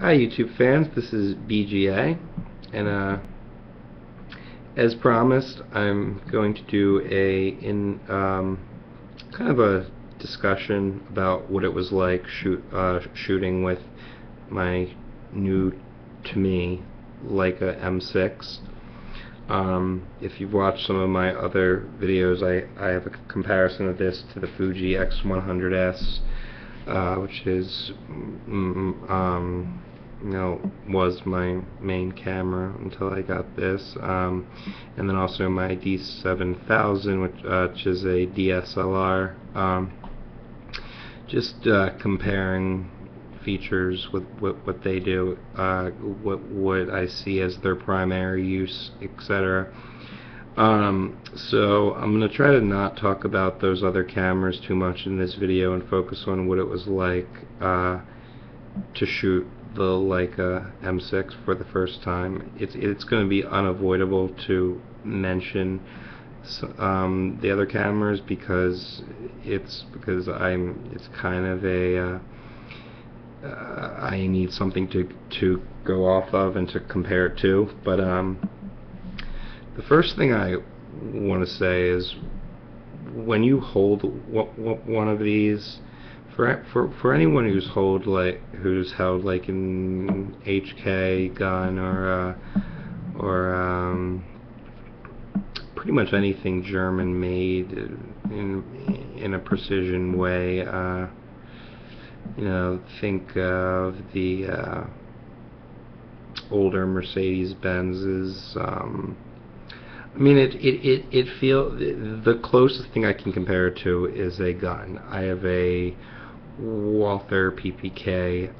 Hi YouTube fans, this is BGA, and as promised I'm going to do kind of a discussion about what it was like shooting with my new to me Leica M6. If you've watched some of my other videos, I have a comparison of this to the Fuji X100S, which is was my main camera until I got this, and then also my D7000, which is a DSLR. Just comparing features with what they do, what I see as their primary use, etc. So I'm going to try to not talk about those other cameras too much in this video and focus on what it was like to shoot the Leica M6 for the first time. It's going to be unavoidable to mention the other cameras because it's kind of a I need something to go off of and to compare it to. But the first thing I want to say is, when you hold one of these, for anyone who's held like an HK gun or pretty much anything German made in a precision way, think of the older Mercedes-Benzes. I mean, it feels, the closest thing I can compare it to is a gun. I have a Walther PPK.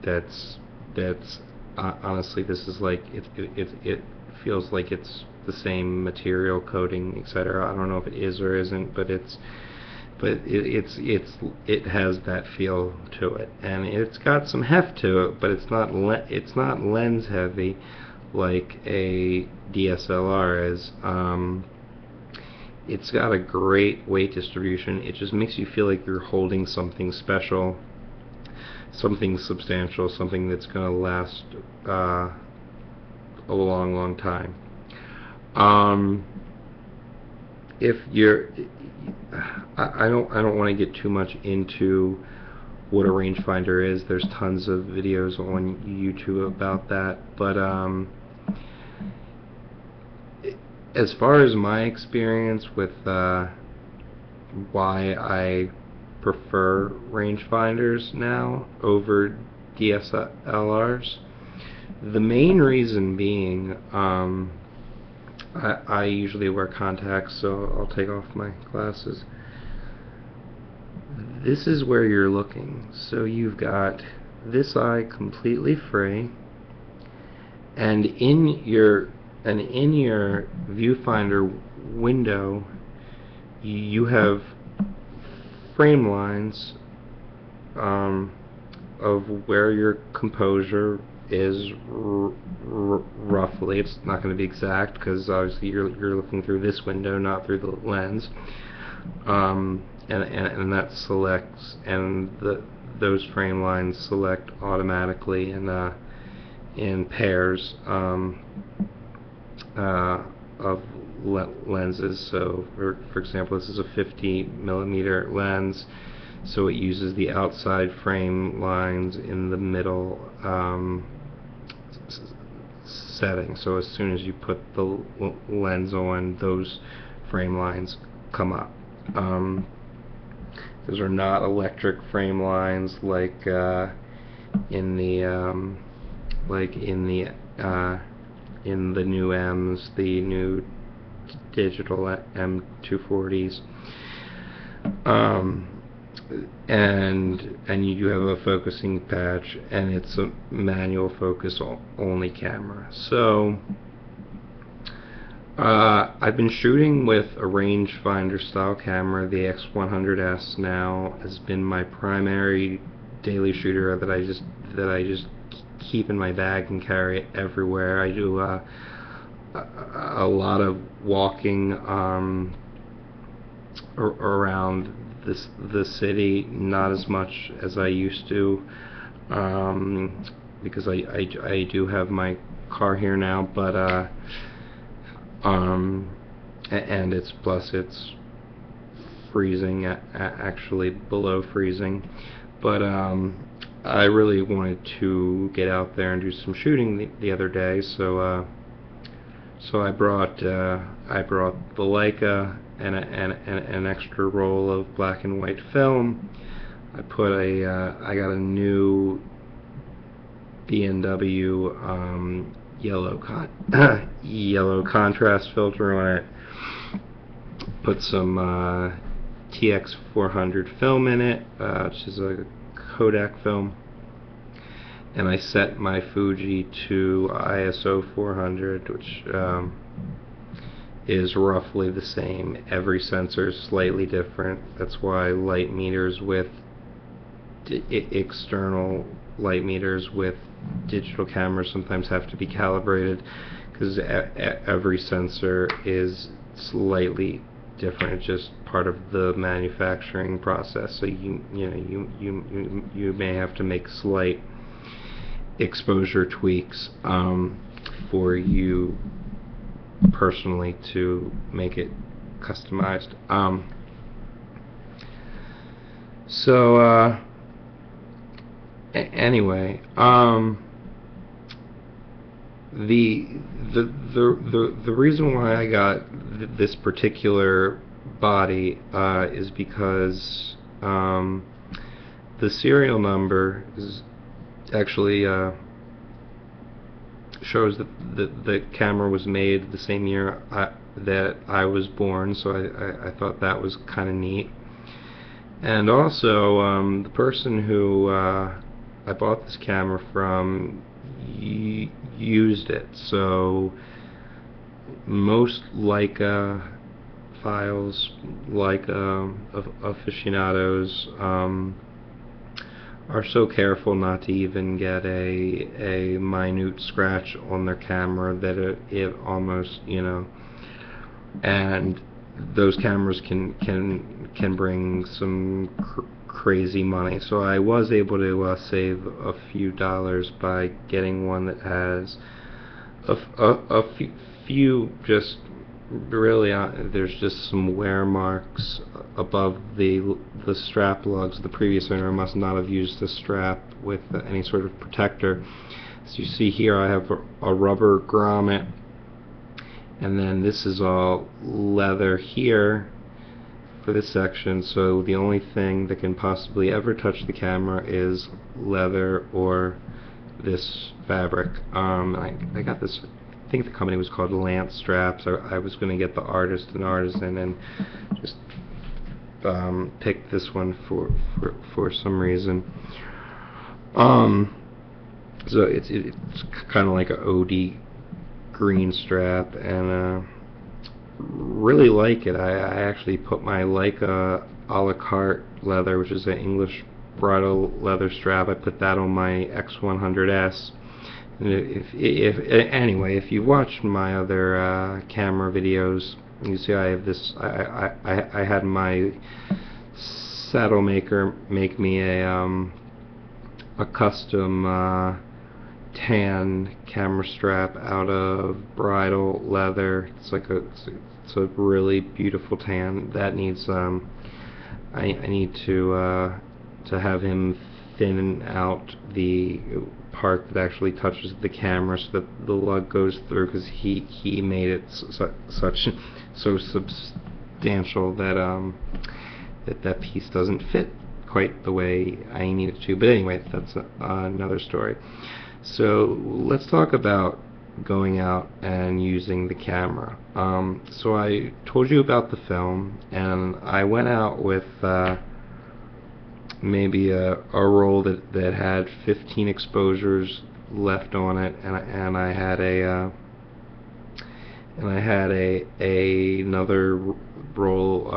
That's honestly, this is like it feels like it's the same material, coating, etc. I don't know if it is or isn't, but it has that feel to it, and it's got some heft to it, but it's not lens heavy like a DSLR is. It's got a great weight distribution. It just makes you feel like you're holding something special, something substantial, something that's going to last a long time. If you're, I don't want to get too much into what a rangefinder is. There's tons of videos on YouTube about that, but as far as my experience with why I prefer rangefinders now over DSLRs, the main reason being, I usually wear contacts, so I'll take off my glasses. This is where you're looking, so you've got this eye completely free, and in your viewfinder window you have frame lines of where your composure is roughly. It's not going to be exact because obviously you're looking through this window, not through the lens, and that selects, and those frame lines select automatically in pairs of lenses. So for example, this is a 50mm lens, so it uses the outside frame lines in the middle setting. So as soon as you put the lens on, those frame lines come up. Those are not electric frame lines like in the new M's, the new digital M240s, and you do have a focusing patch, and it's a manual focus only camera. So I've been shooting with a rangefinder style camera. The X100S now has been my primary daily shooter that I just keep in my bag and carry it everywhere. I do a lot of walking around the city, not as much as I used to. because I do have my car here now, but and it's freezing, actually below freezing, but I really wanted to get out there and do some shooting the other day, so I brought the Leica and an extra roll of black and white film. I got a new B&W yellow contrast filter on it. Put some TX400 film in it, which is a Kodak film, and I set my Fuji to ISO 400, which is roughly the same. Every sensor is slightly different. That's why light meters with external light meters with digital cameras sometimes have to be calibrated, because every sensor is slightly different. It's just part of the manufacturing process. So you may have to make slight exposure tweaks for you personally to make it customized. Anyway, the reason why I got this particular body is because the serial number is actually shows that the camera was made the same year that I was born, so I thought that was kind of neat. And also, the person who I bought this camera from used it, so most Leica files, Leica aficionados, are so careful not to even get a minute scratch on their camera that it almost, and those cameras can bring some crazy money. So I was able to save a few dollars by getting one that has a few just really there's just some wear marks above the strap lugs. The previous owner must not have used the strap with any sort of protector. As you see here, I have a rubber grommet, and then this is all leather here for this section, so the only thing that can possibly ever touch the camera is leather or this fabric. I got this, I think the company was called Lance Straps. I was going to get the artist and artisan and just pick this one for some reason. So it's kind of like a OD green strap, and really like it. I actually put my Leica a la carte leather, which is an English bridle leather strap. I put that on my X100S. And anyway, if you watched my other camera videos, you see I have this. I had my saddle maker make me a custom tan camera strap out of bridle leather. It's like it's a really beautiful tan. That needs I need to have him thin out the part that actually touches the camera so that the lug goes through, because he made it so substantial that that piece doesn't fit quite the way I need it to. But anyway, that's another story. So let's talk about going out and using the camera. So I told you about the film, and I went out with maybe a roll that had 15 exposures left on it, and I had another roll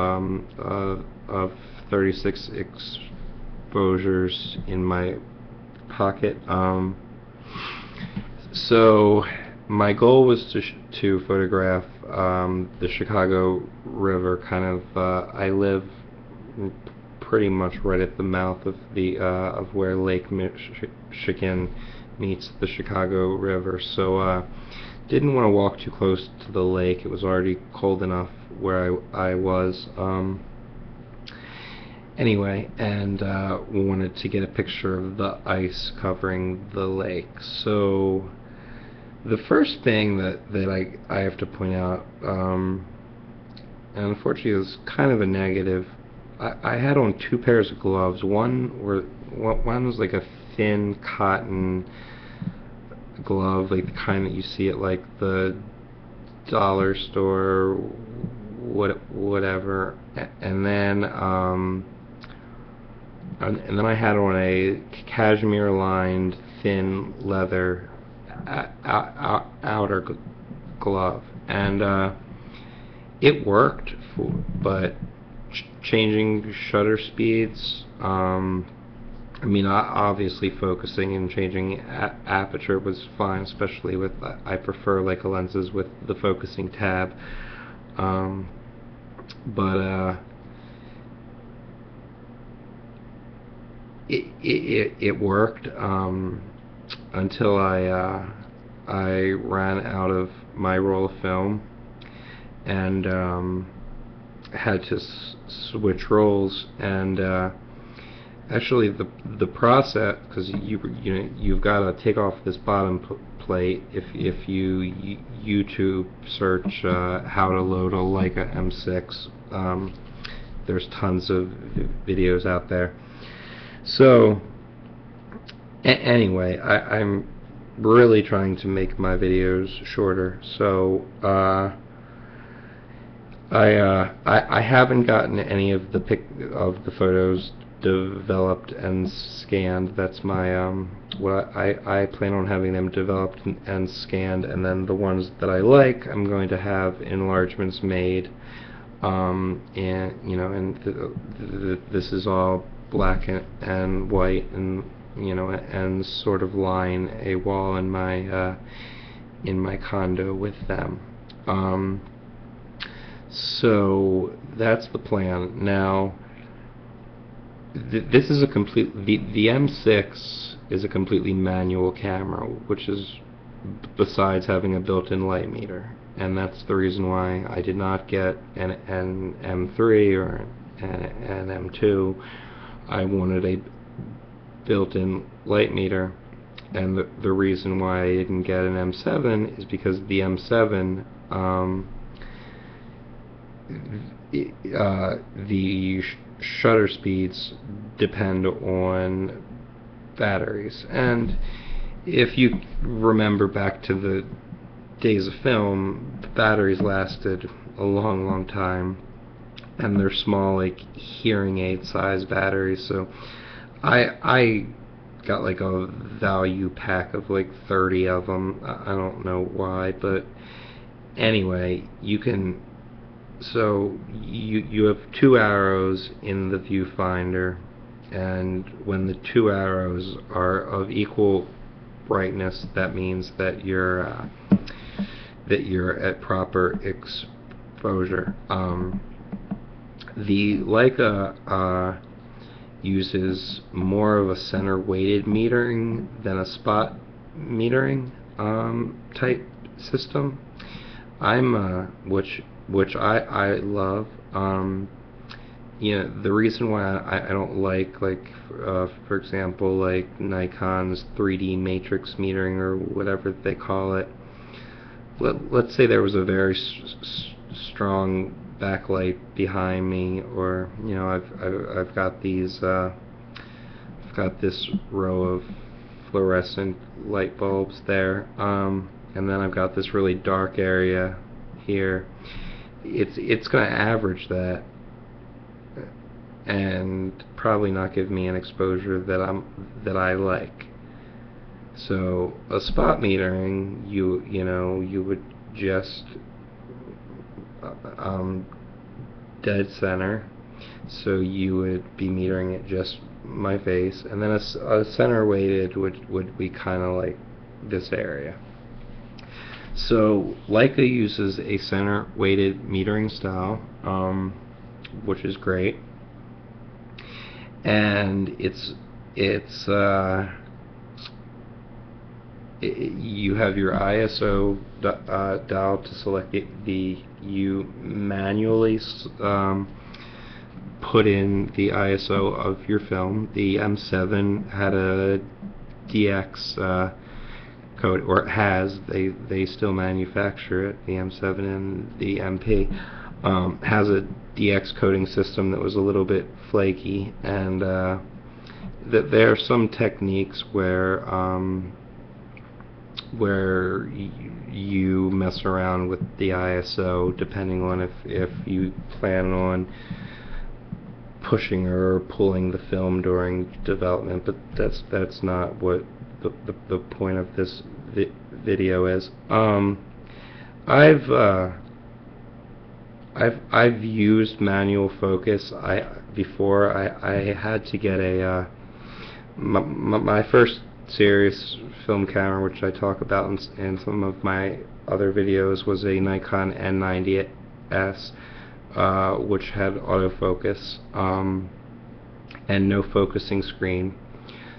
of 36 exposures in my pocket. So my goal was to photograph the Chicago River. Kind of, I live pretty much right at the mouth of the of where Lake Michigan meets the Chicago River. So didn't want to walk too close to the lake. It was already cold enough where I was. Anyway, and wanted to get a picture of the ice covering the lake. So the first thing that I have to point out, and unfortunately it was kind of a negative, I had on two pairs of gloves. One was like a thin cotton glove, like the kind that you see at like the dollar store, whatever, and then I had on a cashmere lined thin leather outer glove, and it worked, but changing shutter speeds, I mean, obviously focusing and changing aperture was fine, especially with, I prefer Leica lenses with the focusing tab, but it worked until I ran out of my roll of film and had to switch rolls. And actually the process, because you've got to take off this bottom plate. If you YouTube search how to load a Leica M6, there's tons of videos out there. So anyway, I'm really trying to make my videos shorter. So I haven't gotten any of the photos developed and scanned. That's my what I plan on having them developed and scanned, and then the ones that I like, I'm going to have enlargements made, and and this is all black and white, and and sort of line a wall in my condo with them. So that's the plan. Now this is a the M6 is a completely manual camera, which is besides having a built-in light meter, and that's the reason why I did not get an M3 or an M2. I wanted a built-in light meter, and the reason why I didn't get an M7 is because the M7 the shutter speeds depend on batteries, and if you remember back to the days of film, the batteries lasted a long time, and they're small, like hearing aid size batteries. So I got like a value pack of like 30 of them. I don't know why, but anyway, you can. So you have two arrows in the viewfinder, and when the two arrows are of equal brightness, that means that you're at proper exposure. The Leica uses more of a center weighted metering than a spot metering type system. Which I love. The reason why I don't like for example, like Nikon's 3D matrix metering or whatever they call it. Let's say there was a very strong backlight behind me, or I've got these I've got this row of fluorescent light bulbs there, and then I've got this really dark area here. It's going to average that and probably not give me an exposure that I like. So a spot metering, you would just dead center, so you would be metering it just my face, and then a center weighted would be kind of like this area. So Leica uses a center weighted metering style, which is great. and you have your ISO dial to select it. You manually put in the ISO of your film. The M7 had a DX code, or it has. They still manufacture it. The M7 and the MP has a DX coding system that was a little bit flaky, and that there are some techniques where you mess around with the ISO depending on if you plan on pushing or pulling the film during development, but that's not what the point of this video is. I've used manual focus. Before I had to get a my first serious film camera, which I talk about in some of my other videos, was a Nikon N90S, which had autofocus and no focusing screen.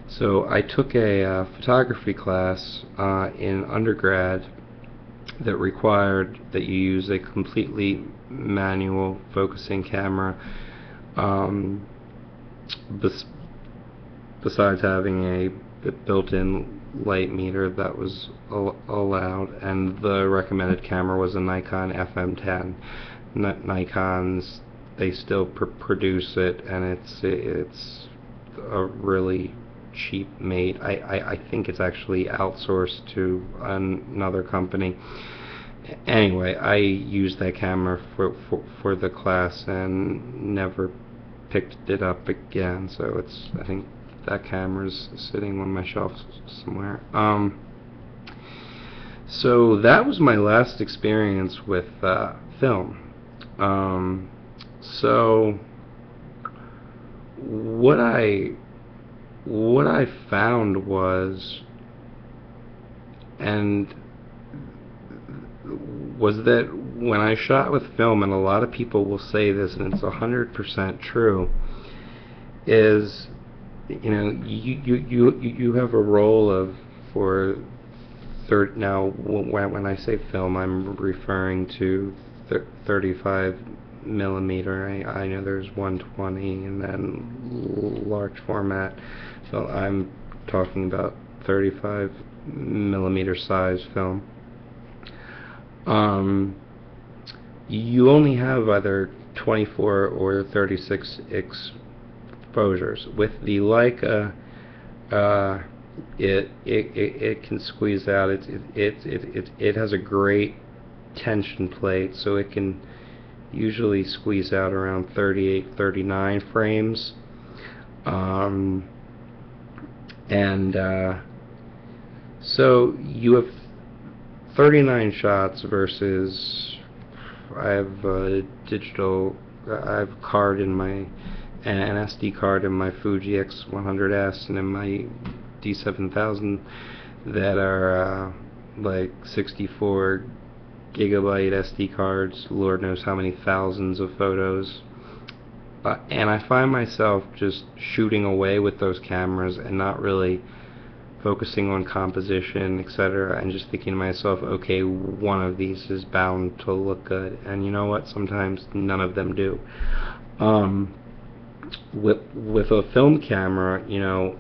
So I took a photography class in undergrad that required that you use a completely manual focusing camera, besides having a built-in light meter that was allowed, and the recommended camera was a Nikon FM10. Nikons, they still produce it, and it's a really cheap made. I think it's actually outsourced to another company. Anyway, I used that camera for the class and never picked it up again. So I think that camera's sitting on my shelf somewhere. So that was my last experience with film. So what I found was that when I shot with film, and a lot of people will say this, and it's 100% true, is, you know, you have a roll of now when I say film, I'm referring to 35 millimeter. I know there's 120 and then large format, so I'm talking about 35 millimeter size film. You only have either 24 or 36 exposures. With the Leica, it can squeeze out. It has a great tension plate, so it can usually squeeze out around 38, 39 frames. So you have 39 shots versus, I have a card in my, an SD card in my Fuji X100S and in my D7000 that are like 64 gigabyte SD cards, Lord knows how many thousands of photos. And I find myself just shooting away with those cameras and not really focusing on composition, etc., and just thinking to myself, okay, one of these is bound to look good. And you know what? Sometimes none of them do. With a film camera, you know,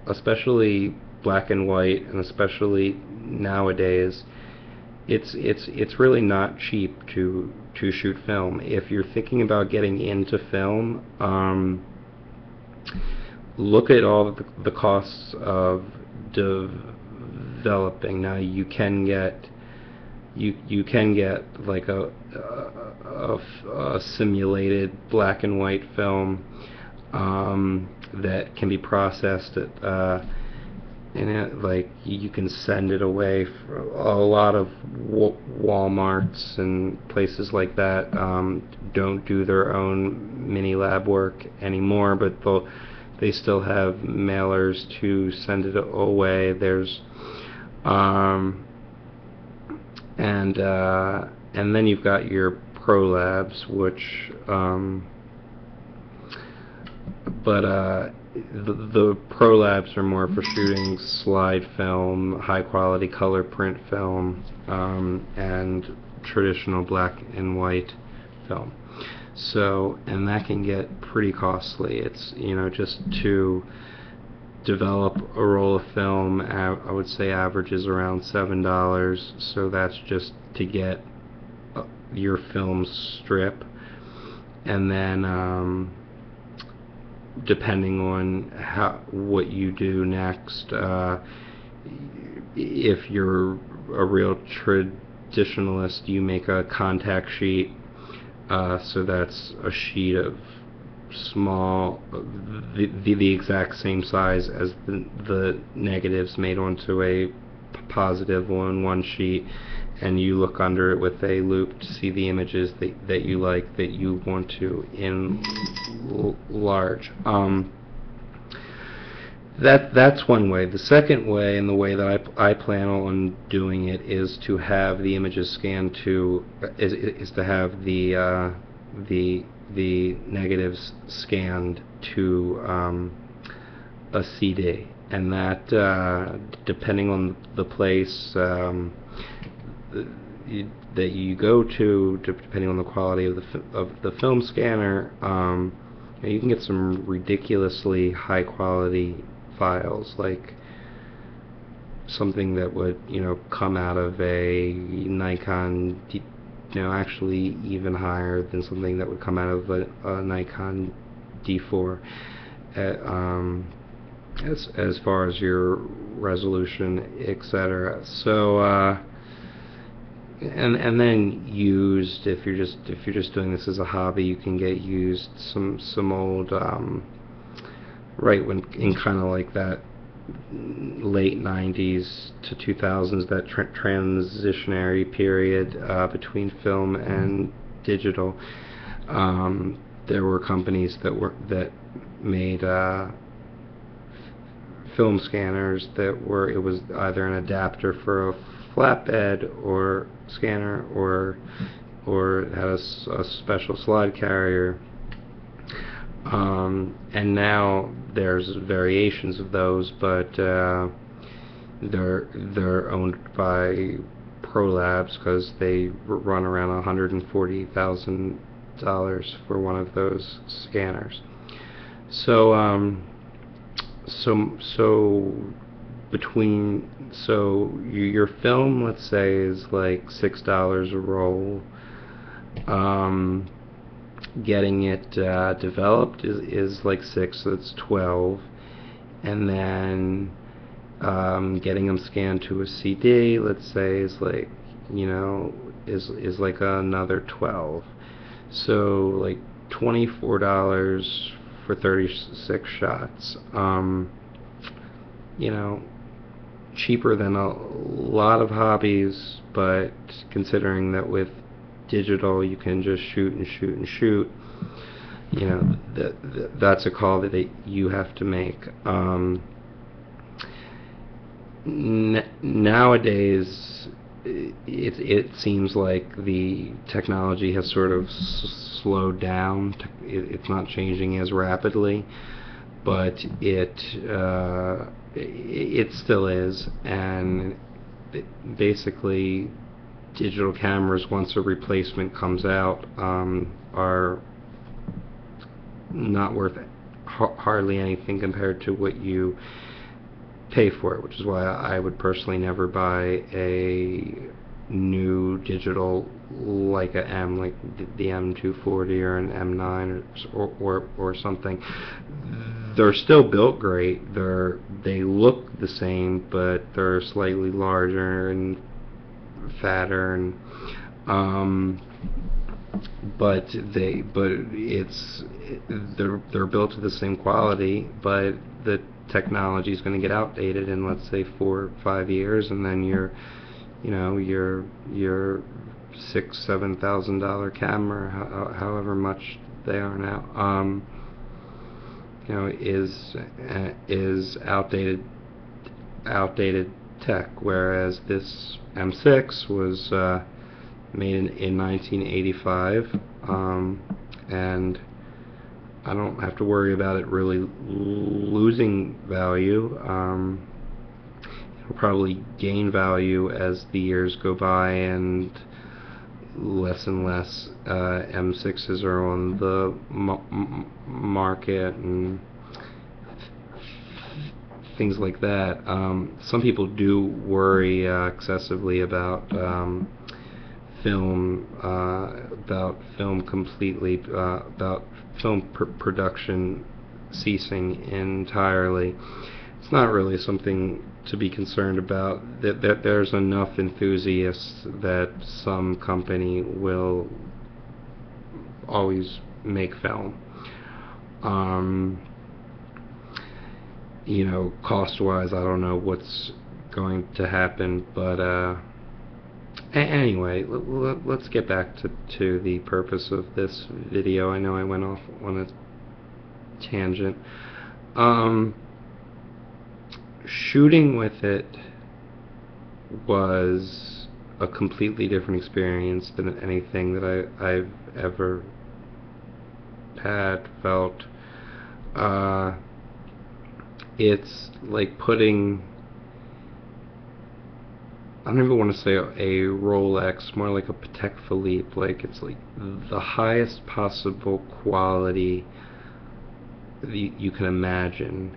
especially black and white, and especially nowadays, it's really not cheap to shoot film. If you're thinking about getting into film, look at all the costs of developing. Now you can get like a simulated black and white film that can be processed at like you can send it away. For a lot of Walmarts and places like that don't do their own mini lab work anymore, but they still have mailers to send it away. There's and then you've got your Pro Labs, which the Pro Labs are more for shooting slide film, high quality color print film, and traditional black and white film. So, and that can get pretty costly. It's, just to develop a roll of film, I would say averages around $7. So that's just to get your film strip, and then depending on what you do next, if you're a real traditionalist, you make a contact sheet. So that's a sheet of small, the exact same size as the negatives made onto a positive on one sheet, and you look under it with a loupe to see the images that you like, that you want to enlarge. That's one way. The second way, and the way that I plan on doing it, is to have the images scanned to is to have the negatives scanned to a CD, and that depending on the place that you go to, depending on the quality of the film scanner, you can get some ridiculously high quality files, like something that would come out of a Nikon, actually even higher than something that would come out of a Nikon D4, as far as your resolution, etc. So and then used, if you're just doing this as a hobby, you can get used some old right when in kind of like that late 90s to 2000s, that transitionary period between film and digital. There were companies that made film scanners it was either an adapter for a flatbed or scanner, or it had a special slide carrier. And now there's variations of those, but they're owned by Pro Labs, because they run around $140,000 for one of those scanners. So your film, let's say, is like $6 a roll. Getting it developed is like $6, so it's $12, and then getting them scanned to a CD, let's say, is like is like another $12. So like $24 for 36 shots. Cheaper than a lot of hobbies, but considering that with digital you can just shoot and shoot and shoot, that's a call that you have to make. Nowadays it seems like the technology has sort of slowed down. It's not changing as rapidly, but it still is, and basically digital cameras, once a replacement comes out, are not worth hardly anything compared to what you pay for it, which is why I would personally never buy a new digital Leica M, like the M240 or an M9 or something. They're still built great. They look the same, but they're slightly larger and fatter, and but they're built to the same quality, but the technology is going to get outdated in, let's say, 4 or 5 years, and then your $6,000-7,000 camera, however much they are now, is outdated tech, whereas this M6 was made in 1985, and I don't have to worry about it really losing value. It'll probably gain value as the years go by and less M6s are on the market and things like that. Some people do worry excessively about film completely, about film production ceasing entirely. It's not really something to be concerned about. That there's enough enthusiasts that some company will always make film. You know, cost-wise, I don't know what's going to happen, but anyway, let's get back to the purpose of this video. I know I went off on a tangent. Shooting with it was a completely different experience than anything that I've ever felt. It's like putting, I don't even want to say a Rolex, more like a Patek Philippe. Like, it's like the highest possible quality you can imagine.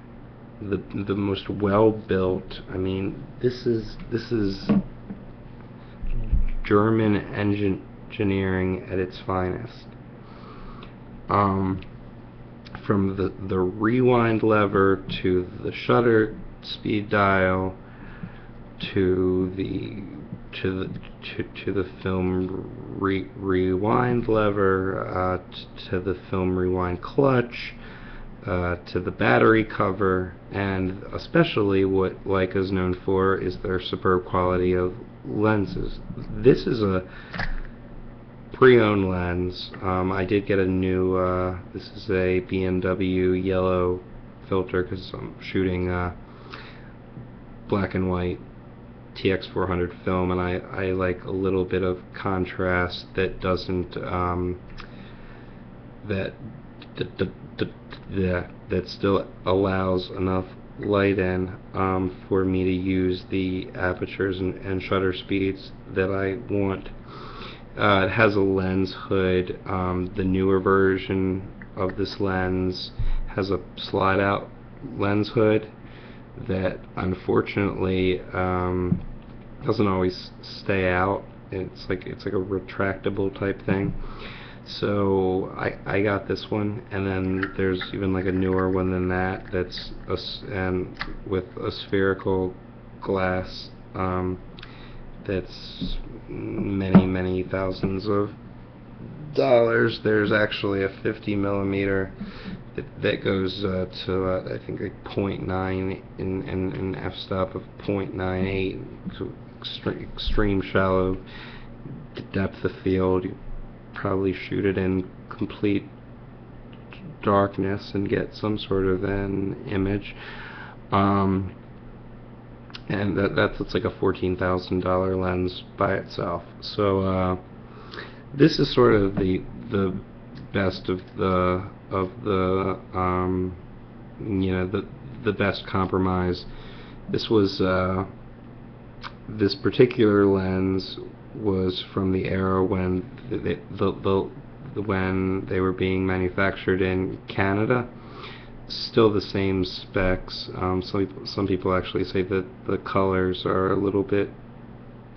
The most well built. I mean, this is German engineering at its finest. From the rewind lever to the shutter speed dial to the film rewind lever, to the film rewind clutch, to the battery cover, and especially what Leica is known for is their superb quality of lenses. This is a pre-owned lens. I did get a new, this is a BMW yellow filter because I'm shooting black and white TX400 film, and I like a little bit of contrast that doesn't, that still allows enough light in for me to use the apertures and shutter speeds that I want. It has a lens hood. The newer version of this lens has a slide out lens hood that unfortunately doesn't always stay out. It's like a retractable type thing. So I got this one, and then there's even like a newer one than that that's and with a spherical glass that's many thousands of dollars. There's actually a 50mm that goes to I think like 0.9 in f-stop of 0.98, so extreme shallow depth of field. You probably shoot it in complete darkness and get some sort of an image. And that's like a $14,000 lens by itself. So this is sort of the best of the you know, the best compromise. This was this particular lens was from the era when when they were being manufactured in Canada. Still the same specs. Some people actually say that the colors are a little bit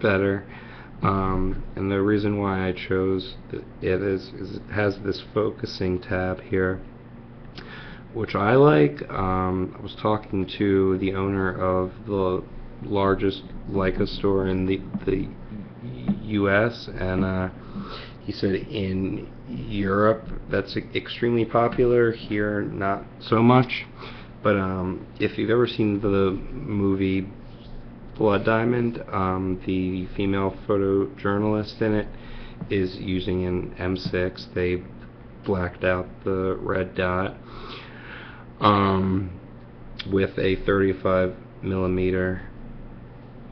better. And the reason why I chose it is it has this focusing tab here, which I like. I was talking to the owner of the largest Leica store in the US, and he said in Europe that's extremely popular, here not so much. But if you've ever seen the movie Blood Diamond, the female photojournalist in it is using an M6. They blacked out the red dot with a 35mm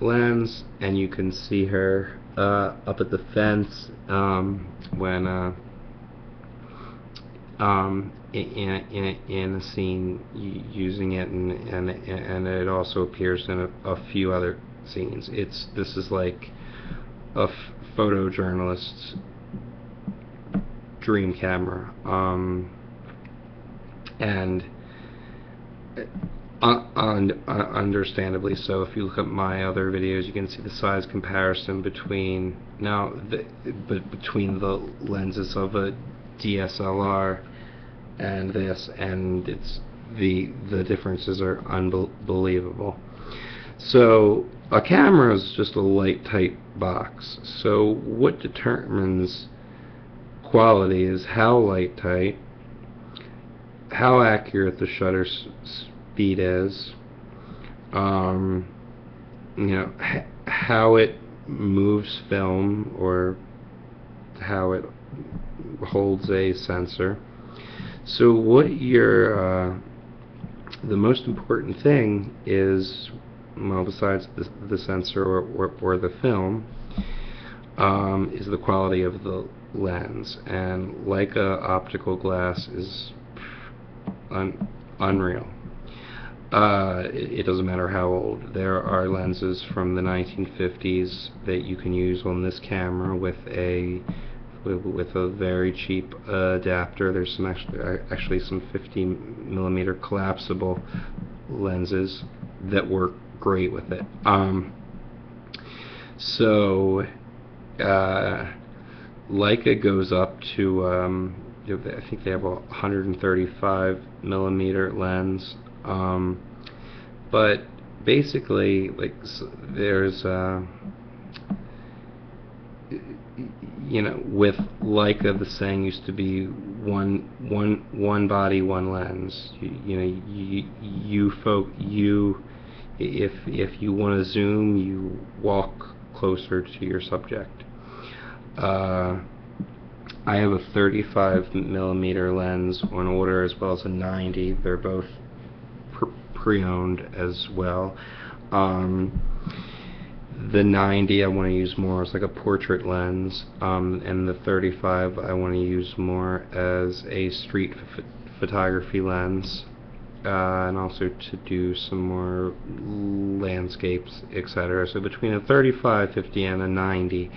lens, and you can see her up at the fence when in a scene using it, and it also appears in a few other scenes. This is like a photojournalist's dream camera, and understandably so. If you look at my other videos, you can see the size comparison between between the lenses of a DSLR and this, and the differences are unbelievable. So a camera is just a light, tight box. So what determines quality is how light, tight, how accurate the shutter speed is, you know, how it moves film, or how it holds a sensor. So what the most important thing is, well, besides the sensor or the film, is the quality of the lens. And Leica optical glass is unreal. It doesn't matter how old. There are lenses from the 1950s that you can use on this camera with a very cheap adapter. There's some actually some 50mm collapsible lenses that work great with it. So Leica goes up to I think they have a 135mm lens, but basically, like, there's you know, with Leica, the saying used to be one body, one lens. If you want to zoom, you walk closer to your subject. I have a 35mm lens on order, as well as a 90. They're both pre-owned as well. The 90 I want to use more as like a portrait lens, and the 35 I want to use more as a street photography lens, and also to do some more landscapes, etc. So between a 35, 50, and a 90.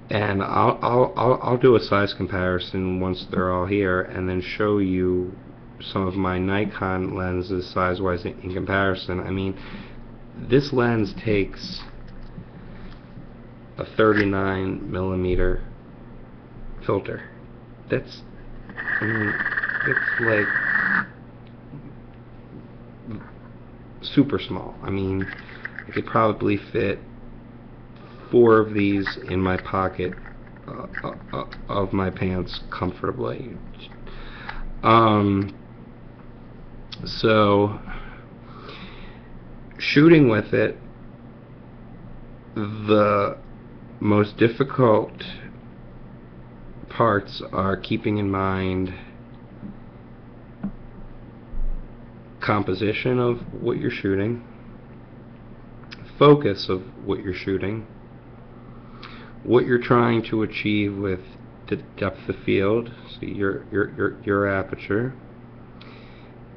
And I'll do a size comparison once they're all here, and then show you some of my Nikon lenses size-wise in comparison. I mean, this lens takes a 39mm filter. That's, I mean, it's like super small. I mean, I could probably fit 4 of these in my pocket of my pants comfortably. So shooting with it, the most difficult parts are keeping in mind composition of what you're shooting, focus of what you're shooting, what you're trying to achieve with the depth of field, so your aperture,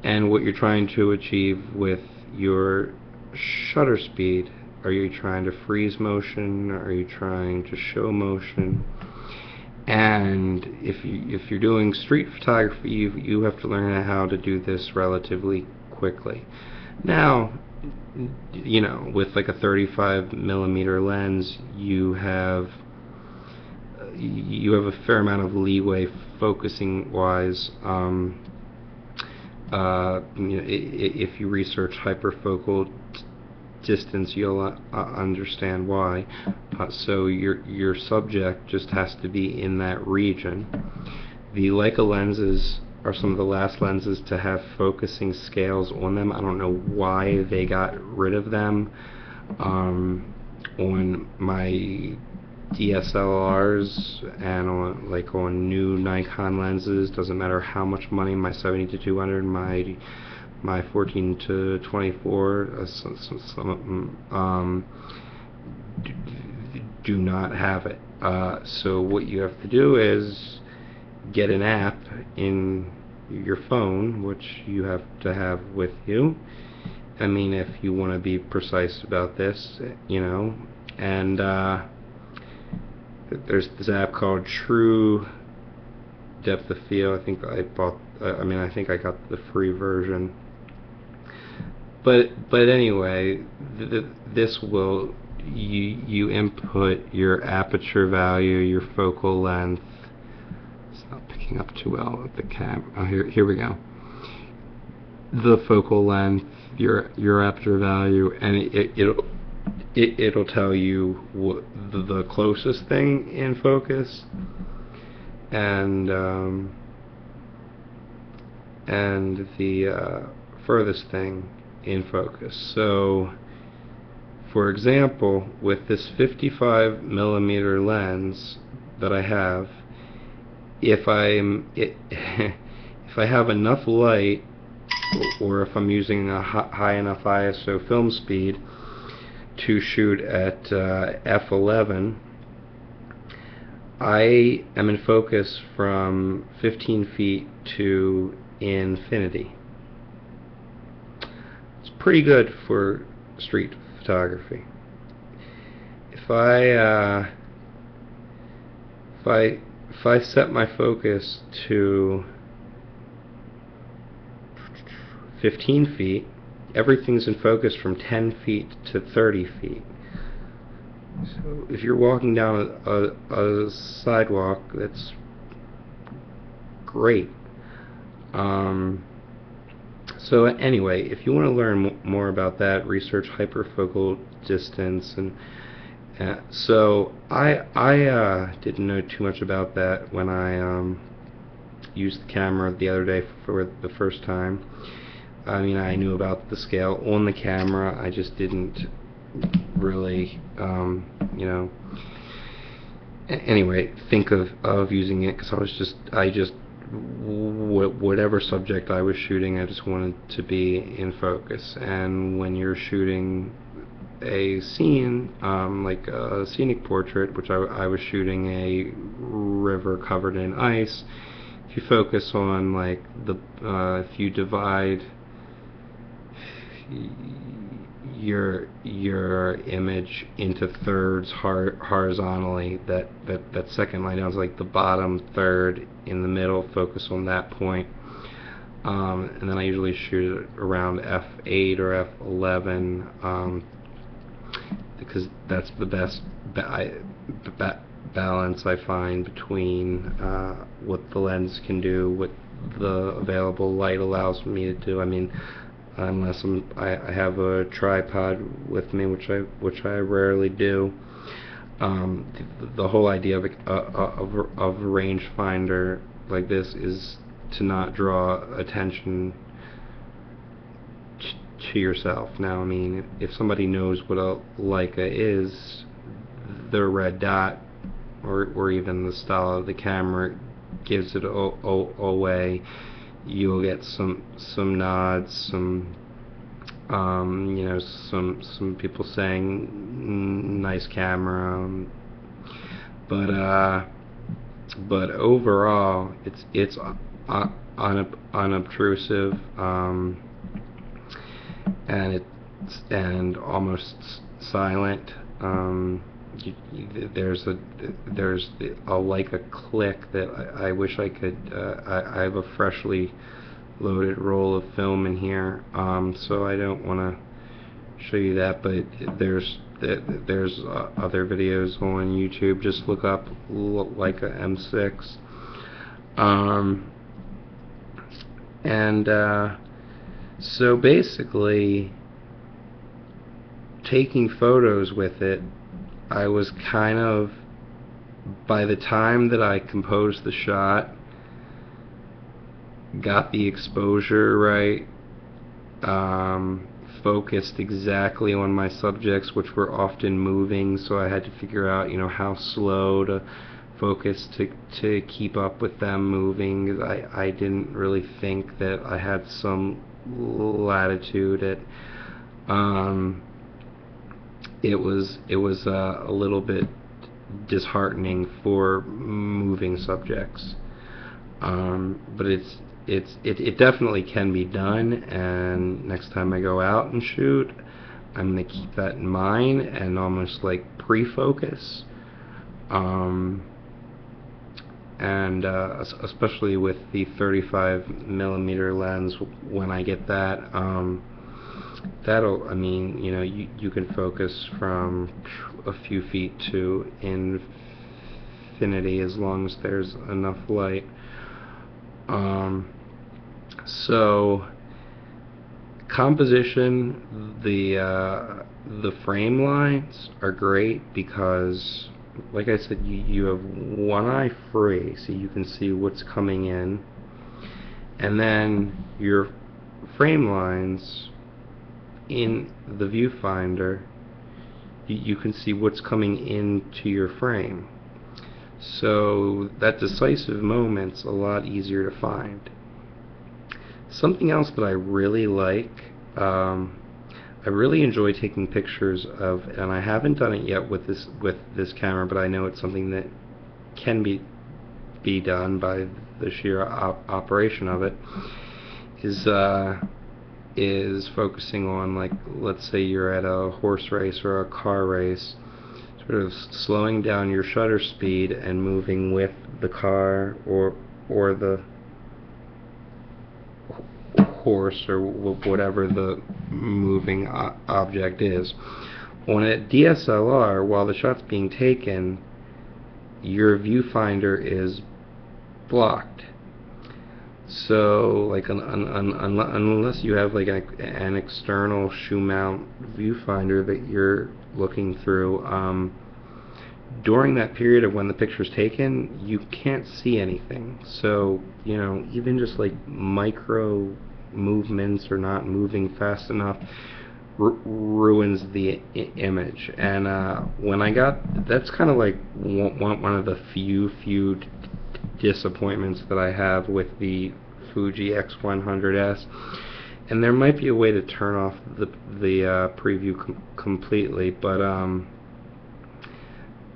and what you're trying to achieve with your shutter speed. Are you trying to freeze motion? Are you trying to show motion? And if you're doing street photography, you have to learn how to do this relatively quickly. Now, you know, with like a 35mm lens, you have a fair amount of leeway focusing wise. You know, if you research hyperfocal distance, you'll understand why. So your subject just has to be in that region. The Leica lenses are some of the last lenses to have focusing scales on them. I don't know why they got rid of them. On my DSLRs and on new Nikon lenses, doesn't matter how much money, my 70-200, my 14-24, some of them do not have it. So what you have to do is get an app in your phone, which you have to have with you. I mean, if you want to be precise about this, you know. And there's this app called True Depth of Field. I think I bought. I think I got the free version. But anyway, this will you input your aperture value, your focal length. It's not picking up too well with the camera. Oh, here we go. The focal length, your aperture value, and it'll tell you what the closest thing in focus, and the furthest thing in focus. So, for example, with this 55mm lens that I have, if I have enough light, or if I'm using a high enough ISO film speed to shoot at f11, I am in focus from 15 feet to infinity. It's pretty good for street photography. If I set my focus to 15 feet, everything's in focus from 10 feet to 30 feet. So if you're walking down a sidewalk, that's great. So anyway, if you want to learn more about that, research hyperfocal distance. And so I didn't know too much about that when I used the camera the other day for the first time. I mean, I knew about the scale on the camera, I just didn't really, you know, anyway, think of using it, because I just whatever subject I was shooting, I just wanted to be in focus. And when you're shooting a scene, like a scenic portrait, which I was shooting a river covered in ice, if you focus on like if you divide your image into thirds horizontally, that second line down is like the bottom third in the middle, focus on that point, and then I usually shoot it around f8 or f11, because that's the best balance I find between what the lens can do, what the available light allows me to do. I mean, unless I have a tripod with me, which I rarely do. The whole idea of a rangefinder like this is to not draw attention to yourself. Now, I mean, if somebody knows what a Leica is, the red dot, or even the style of the camera gives it away. You'll get some nods, some you know, some people saying nice camera, but overall it's unobtrusive, and almost silent. There's a Leica click that I wish I could. I have a freshly loaded roll of film in here, so I don't want to show you that. But there's other videos on YouTube. Just look up Leica M6, so basically, taking photos with it, I was kind of, by the time that I composed the shot, got the exposure right, focused exactly on my subjects, which were often moving, so I had to figure out, you know, how slow to focus to keep up with them moving. I didn't really think that I had some latitude at it was a little bit disheartening for moving subjects. But it definitely can be done, and next time I go out and shoot, I'm going to keep that in mind and almost like pre-focus. And especially with the 35mm lens, when I get that, that'll, I mean, you know, you can focus from a few feet to infinity as long as there's enough light. So composition, the frame lines are great because, like I said, you have one eye free, so you can see what's coming in, and then your frame lines in the viewfinder, you can see what's coming into your frame. So that decisive moment's a lot easier to find. Something else that I really like, I really enjoy taking pictures of, and I haven't done it yet with this camera, but I know it's something that can be done by the sheer operation of it, is focusing on, like, let's say you're at a horse race or a car race, sort of slowing down your shutter speed and moving with the car or the horse or whatever the moving object is. On a DSLR, while the shot's being taken, your viewfinder is blocked. So, like, unless you have like an external shoe mount viewfinder that you're looking through, during that period of when the picture's taken, you can't see anything. So, you know, even just like micro movements or not moving fast enough ruins the image. And when I got, that's kind of like one of the few disappointments that I have with the Fuji X100S. And there might be a way to turn off the preview completely,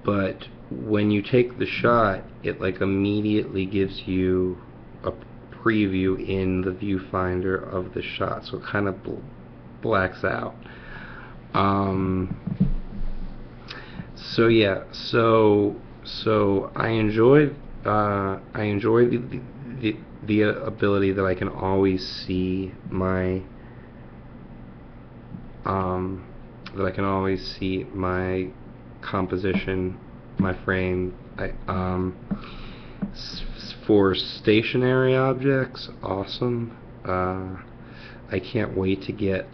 but when you take the shot, it like immediately gives you a preview in the viewfinder of the shot, so it kind of blacks out. So yeah, so I enjoy the ability that I can always see my composition, my frame. For stationary objects, awesome. I can't wait to get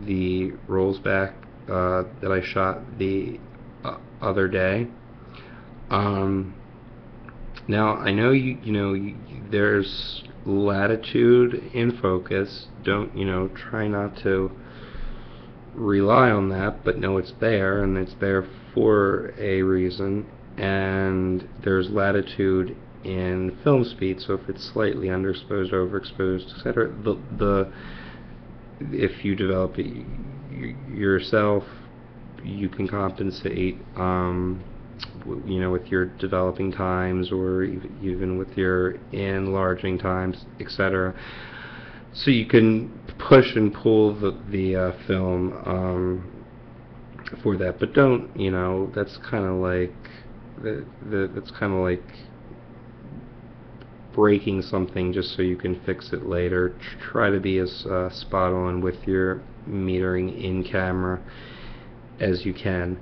the rolls back that I shot the other day. Now I know there's latitude in focus. Don't, try not to rely on that, but know it's there, and it's there for a reason. And there's latitude in film speed, so if it's slightly underexposed, overexposed, etc., if you develop it yourself, you can compensate, with your developing times, or even with your enlarging times, etc. So you can push and pull the film for that, but don't, that's kind of like breaking something just so you can fix it later. Try to be as spot on with your metering in camera as you can.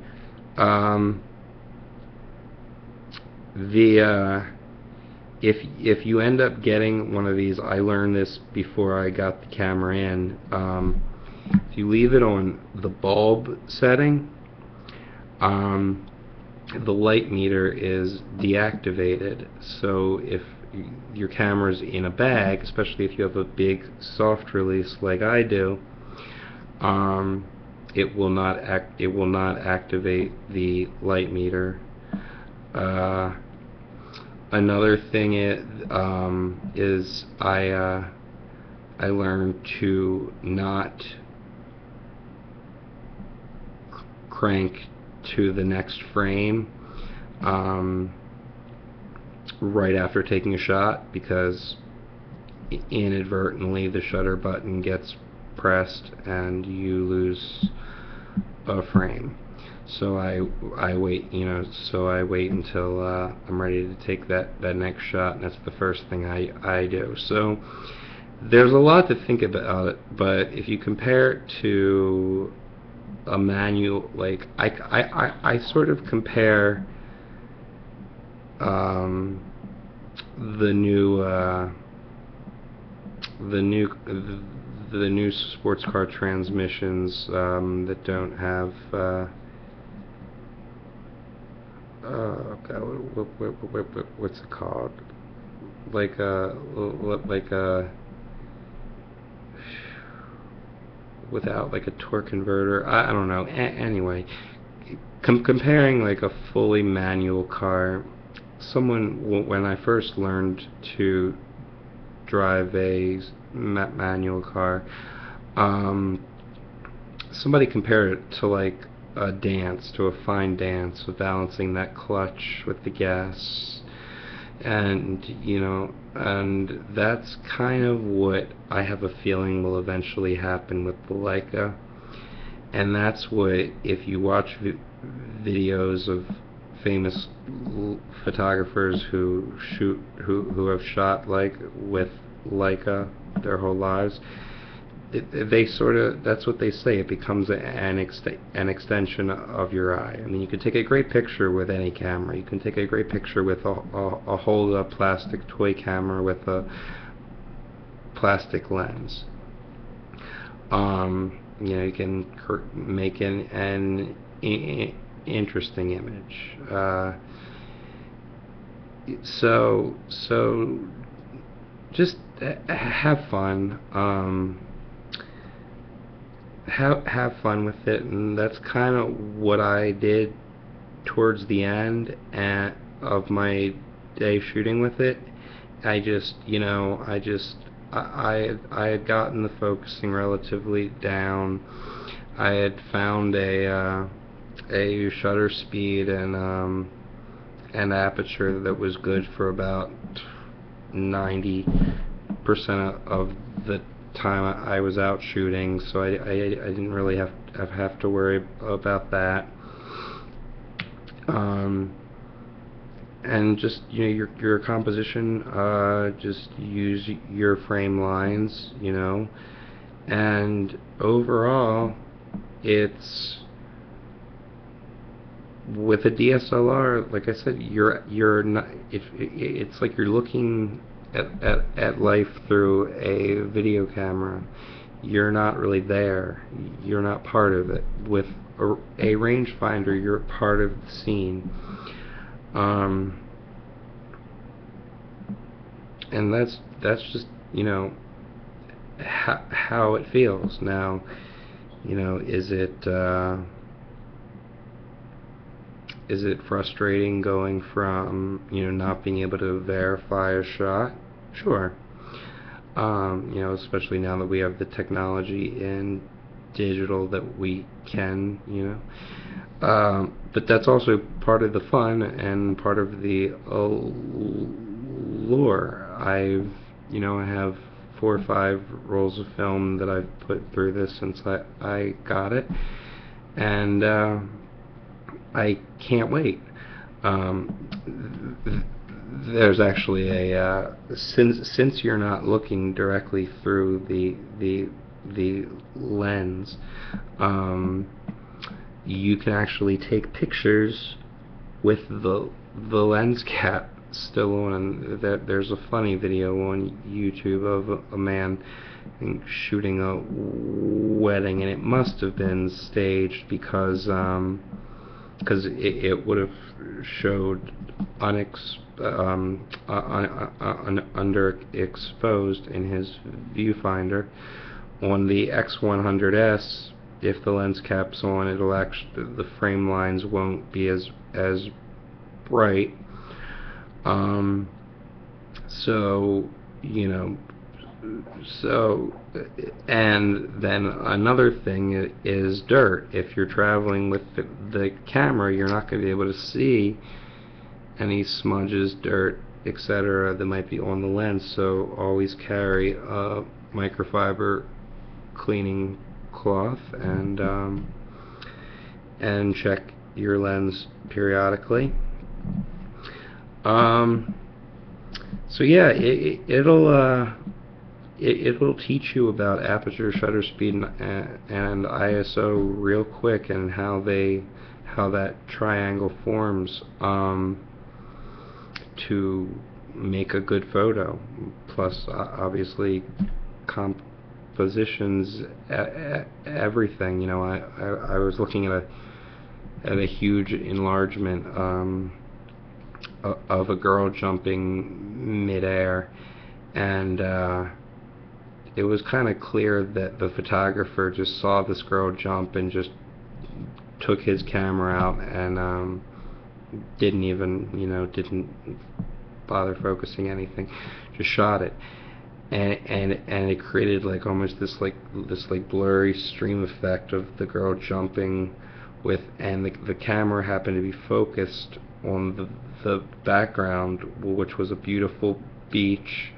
If you end up getting one of these, I learned this before I got the camera in, if you leave it on the bulb setting, the light meter is deactivated. So if your camera's in a bag, especially if you have a big soft release like I do, it will not activate the light meter. Another thing is I learned to not crank to the next frame right after taking a shot, because inadvertently the shutter button gets pressed and you lose a frame. So I wait, so I wait until I'm ready to take that next shot, and that's the first thing I do. So there's a lot to think about it, but if you compare it to a manual, like I sort of compare the new sports car transmissions that don't have what's it called? Like without like a torque converter. I don't know. Anyway, comparing like a fully manual car, when I first learned to drive a manual car, somebody compared it to like a dance, to a fine dance of balancing that clutch with the gas, and and that's kind of what I have a feeling will eventually happen with the Leica. And that's what, if you watch videos of famous photographers who have shot with Leica their whole lives, they sort of, that's what they say, it becomes an extension of your eye. I mean, you can take a great picture with any camera. You can take a great picture with a hold-up plastic toy camera with a plastic lens. You can make an interesting image. So just have fun. Have fun with it, and that's kind of what I did towards the end of my day shooting with it. I had gotten the focusing relatively down. I had found a shutter speed and aperture that was good for about 90% of the time I was out shooting, so I didn't really have to worry about that. And just your composition, just use your frame lines, and overall it's, with a DSLR, like I said, you're not, it's like you're looking at life through a video camera. You're not really there. You're not part of it. With a rangefinder, you're part of the scene. And that's just how it feels. Now, is it frustrating going from not being able to verify a shot? Sure. Especially now that we have the technology in digital that we can, but that's also part of the fun and part of the lure. I have 4 or 5 rolls of film that I've put through this since I got it, and I can't wait. There's actually a since you're not looking directly through the lens, you can actually take pictures with the lens cap still on. And there's a funny video on YouTube of a man shooting a wedding, and it must have been staged because it would have showed underexposed in his viewfinder. On the X100S, if the lens cap's on, it'll actually, the frame lines won't be as bright. And then another thing is dirt. If you're traveling with the camera, you're not going to be able to see any smudges, dirt, etc. that might be on the lens. So always carry a microfiber cleaning cloth, and check your lens periodically. So yeah, it'll teach you about aperture, shutter speed, and ISO real quick, and how that triangle forms to make a good photo. Plus, obviously, compositions, everything. You know, I was looking at a huge enlargement of a girl jumping midair, and it was kind of clear that the photographer just saw this girl jump and just took his camera out and didn't bother focusing anything, just shot it, and it created like almost this blurry stream effect of the girl jumping and the camera happened to be focused on the background, which was a beautiful beach.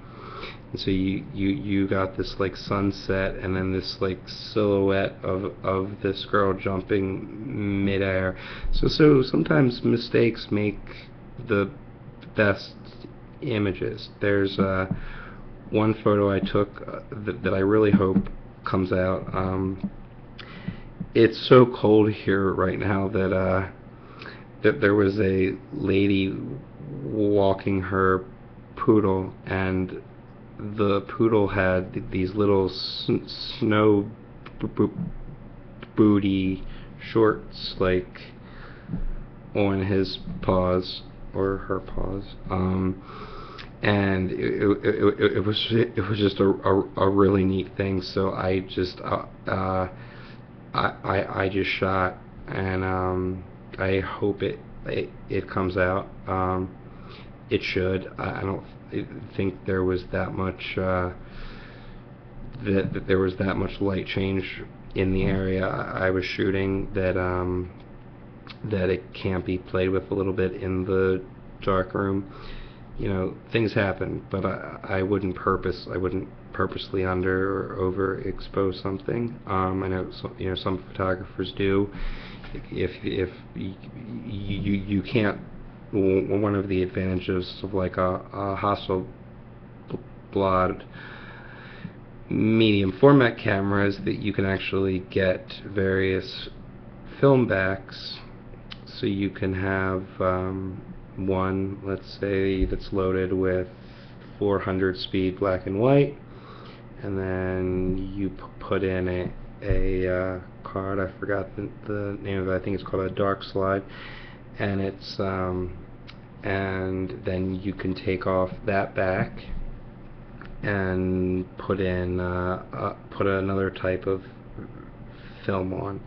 And so you got this like sunset, and then this like silhouette of this girl jumping midair. So sometimes mistakes make the best images. There's one photo I took that I really hope comes out. It's so cold here right now that there was a lady walking her poodle, and the poodle had these little snow booty shorts like on his paws or her paws, and it was just a really neat thing. So I just shot, and I hope it comes out. It should. I don't think there was that much that there was that much light change in the area I was shooting that it can't be played with a little bit in the dark room. You know, things happen, but I wouldn't purposely under or overexpose something. I know some photographers do. If you can't, one of the advantages of like a Hasselblad medium format camera is that you can actually get various film backs. So you can have one, let's say, that's loaded with 400 speed black and white, and then you put in a card. I forgot the name of it. I think it's called a dark slide, and it's and then you can take off that back and put in put another type of film on,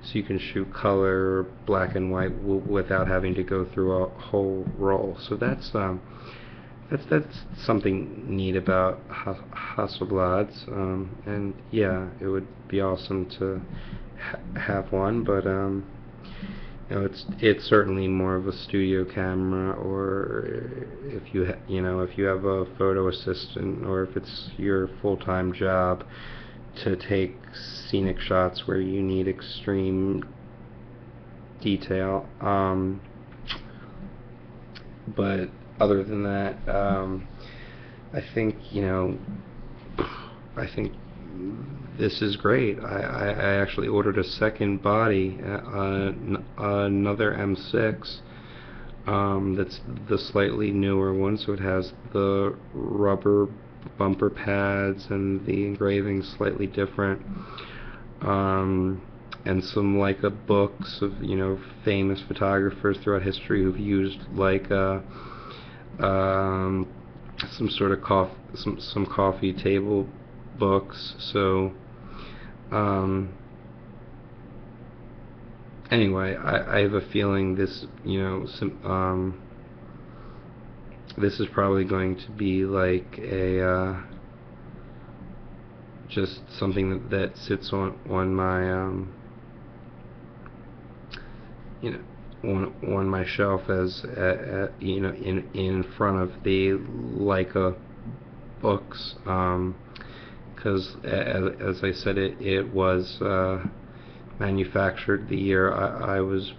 so you can shoot color, black and white, without having to go through a whole roll. So that's something neat about Hasselblads, and yeah, it would be awesome to have one, but it's certainly more of a studio camera, or if you if you have a photo assistant, or if it's your full-time job to take scenic shots where you need extreme detail. But other than that, I think this is great. I actually ordered a second body, another M6, that's the slightly newer one, so it has the rubber bumper pads and the engraving slightly different, and some Leica books of famous photographers throughout history who've used Leica, some sort of some coffee table books. So anyway, I have a feeling this this is probably going to be like a just something that sits on my on my shelf as you know, in front of the Leica books, because as I said, it was manufactured the year I was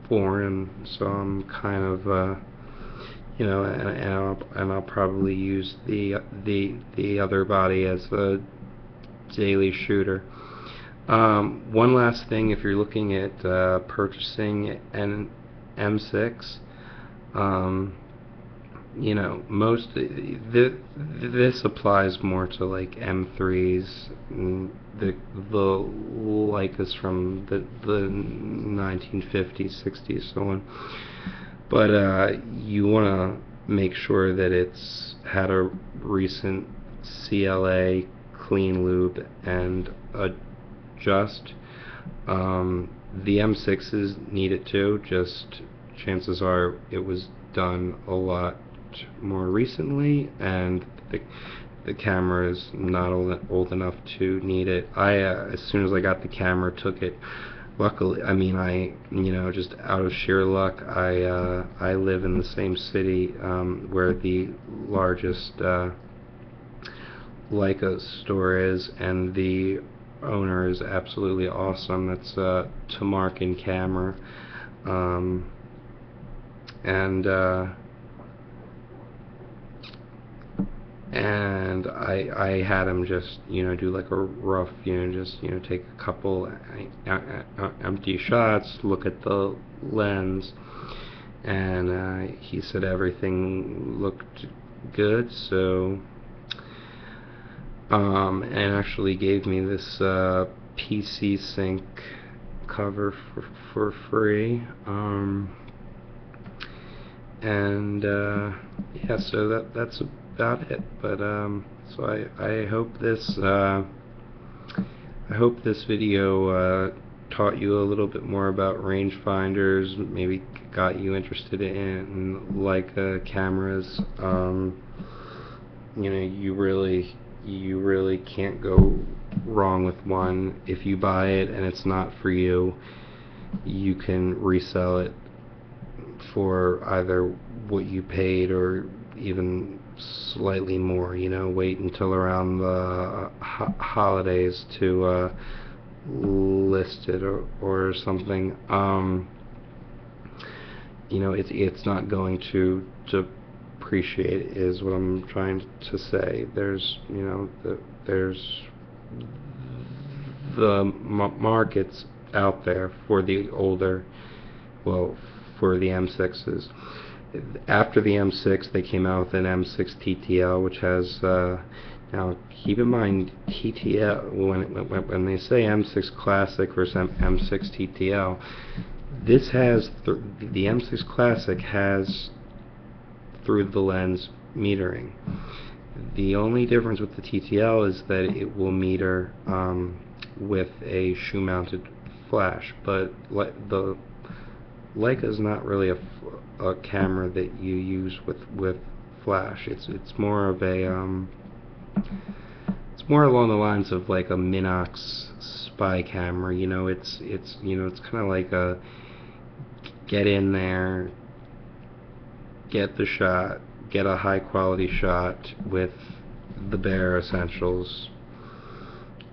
born, and so I'm kind of you know, and I'll probably use the other body as a daily shooter. One last thing, if you're looking at purchasing an M6, you know, this applies more to like M3s, the Leicas from the 1950s, 60s, so on. But you want to make sure that it's had a recent CLA, clean lube, and adjust. The M6s need it too, just chances are it was done a lot more recently, and the camera is not old enough to need it. As soon as I got the camera, took it. Luckily, I mean, you know, just out of sheer luck, I live in the same city where the largest Leica store is, and the owner is absolutely awesome. It's Tamarkin Camera, and I had him just, you know, do like a rough, you know, just, you know, take a couple empty shots, look at the lens, and he said everything looked good, so and actually gave me this PC Sync cover for free, and yeah, so that's about it. But so I hope this video taught you a little bit more about rangefinders, maybe got you interested in Leica cameras. You know, you really can't go wrong with one. If you buy it and it's not for you, you can resell it for either what you paid or even slightly more. You know, wait until around the holidays to list it or something. You know, it's not going to appreciate, is what I'm trying to say. There's, you know, there's the markets out there for the older, well, for the M6s. After the M6, they came out with an M6 TTL, which has now keep in mind, TTL, when they say M6 Classic versus M6 TTL, this has the M6 Classic has through the lens metering. The only difference with the TTL is that it will meter with a shoe-mounted flash, but the Leica is not really a camera that you use with flash. It's more of a it's more along the lines of like a Minox spy camera. You know, it's you know, it's kind of like a get in there, get the shot, get a high quality shot with the bare essentials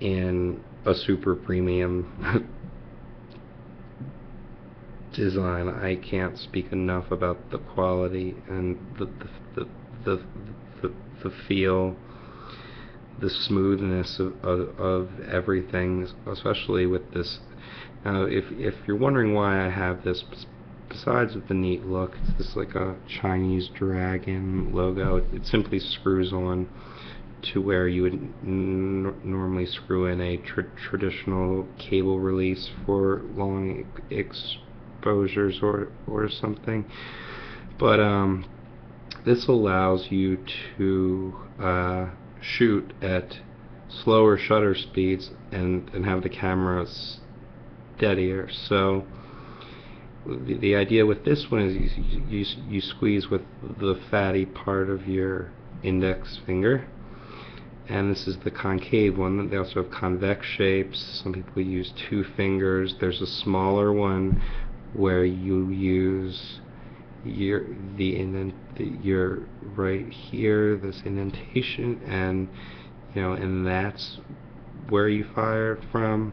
in a super premium design. I can't speak enough about the quality and the feel, the smoothness of everything, especially with this. Now, if you're wondering why I have this, besides the neat look, it's this like a Chinese dragon logo. It simply screws on to where you would normally screw in a traditional cable release for long exposures or something. But this allows you to shoot at slower shutter speeds and have the camera steadier. So the idea with this one is you squeeze with the fatty part of your index finger, and this is the concave one. They also have convex shapes. Some people use 2 fingers. There's a smaller one where you use your right here, this indentation, and and that's where you fire it from,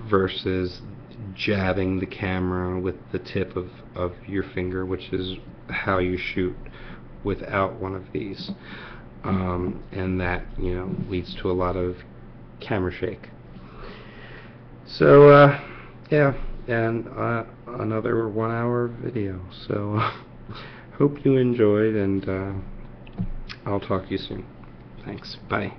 versus jabbing the camera with the tip of your finger, which is how you shoot without one of these, and that leads to a lot of camera shake. So yeah, and another 1 hour video. So hope you enjoyed, and I'll talk to you soon. Thanks. Bye.